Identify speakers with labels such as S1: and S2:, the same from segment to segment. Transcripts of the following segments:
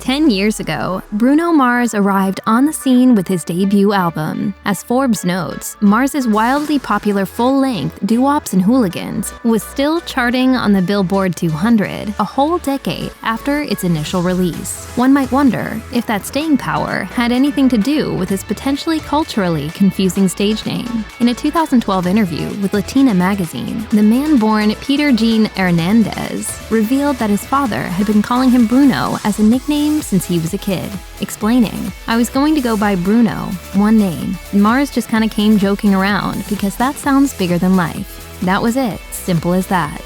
S1: 10 years ago, Bruno Mars arrived on the scene with his debut album. As Forbes notes, Mars's wildly popular full-length Doo-Wops and Hooligans was still charting on the Billboard 200 a whole decade after its initial release. One might wonder if that staying power had anything to do with his potentially culturally confusing stage name. In a 2012 interview with Latina magazine, the man born Peter Jean Hernandez revealed that his father had been calling him Bruno as a nickname since he was a kid, explaining, "I was going to go by Bruno, one name. Mars just kinda came joking around because that sounds bigger than life. That was it, simple as that."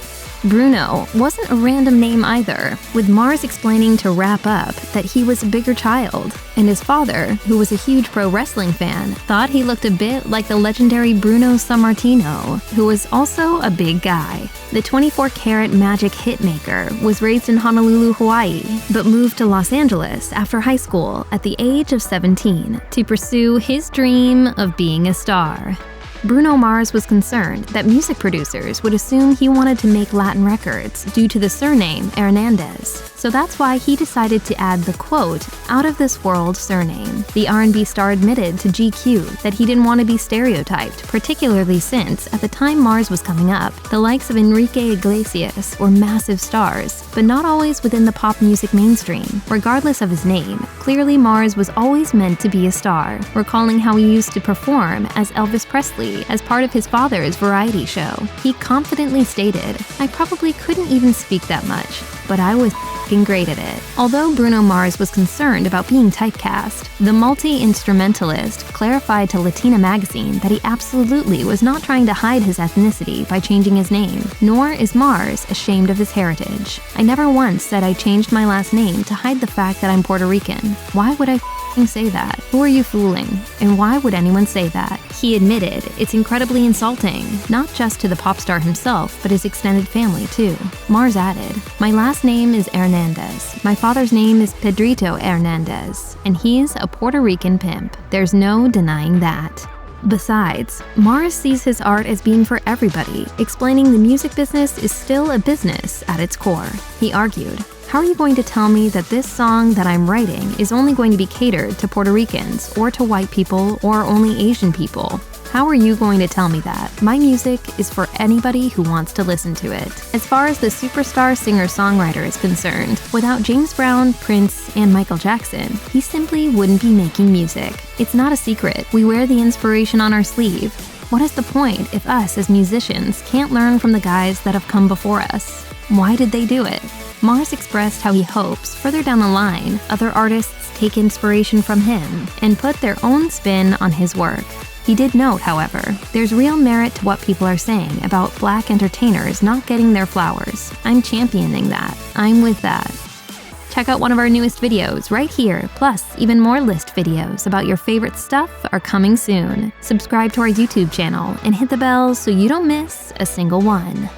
S1: Bruno wasn't a random name either, with Mars explaining to Wrap Up that he was a bigger child, and his father, who was a huge pro wrestling fan, thought he looked a bit like the legendary Bruno Sammartino, who was also a big guy. The 24-karat magic hitmaker was raised in Honolulu, Hawaii, but moved to Los Angeles after high school at the age of 17 to pursue his dream of being a star. Bruno Mars was concerned that music producers would assume he wanted to make Latin records due to the surname Hernandez, so that's why he decided to add the quote, "out-of-this-world surname." The R&B star admitted to GQ that he didn't want to be stereotyped, particularly since, at the time Mars was coming up, the likes of Enrique Iglesias were massive stars, but not always within the pop music mainstream. Regardless of his name, clearly Mars was always meant to be a star, recalling how he used to perform as Elvis Presley as part of his father's variety show. He confidently stated, "I probably couldn't even speak that much, but I was f***ing great at it." Although Bruno Mars was concerned about being typecast, the multi-instrumentalist clarified to Latina magazine that he absolutely was not trying to hide his ethnicity by changing his name, nor is Mars ashamed of his heritage. "I never once said I changed my last name to hide the fact that I'm Puerto Rican. Why would I f***ing say that? Who are you fooling? And why would anyone say that?" He admitted it's incredibly insulting, not just to the pop star himself, but his extended family too. Mars added, "My last name is Hernandez. My father's name is Pedrito Hernandez, and he's a Puerto Rican pimp. There's no denying that." Besides, Mars sees his art as being for everybody, explaining the music business is still a business at its core. He argued, "How are you going to tell me that this song that I'm writing is only going to be catered to Puerto Ricans, or to white people, or only Asian people? How are you going to tell me that? My music is for anybody who wants to listen to it." As far as the superstar singer-songwriter is concerned, without James Brown, Prince, and Michael Jackson, he simply wouldn't be making music. It's not a secret. We wear the inspiration on our sleeve. What is the point if us as musicians can't learn from the guys that have come before us? Why did they do it? Mars expressed how he hopes, further down the line, other artists take inspiration from him and put their own spin on his work. He did note, however, there's real merit to what people are saying about Black entertainers not getting their flowers. I'm championing that. I'm with that. Check out one of our newest videos right here, plus even more list videos about your favorite stuff are coming soon. Subscribe to our YouTube channel and hit the bell so you don't miss a single one.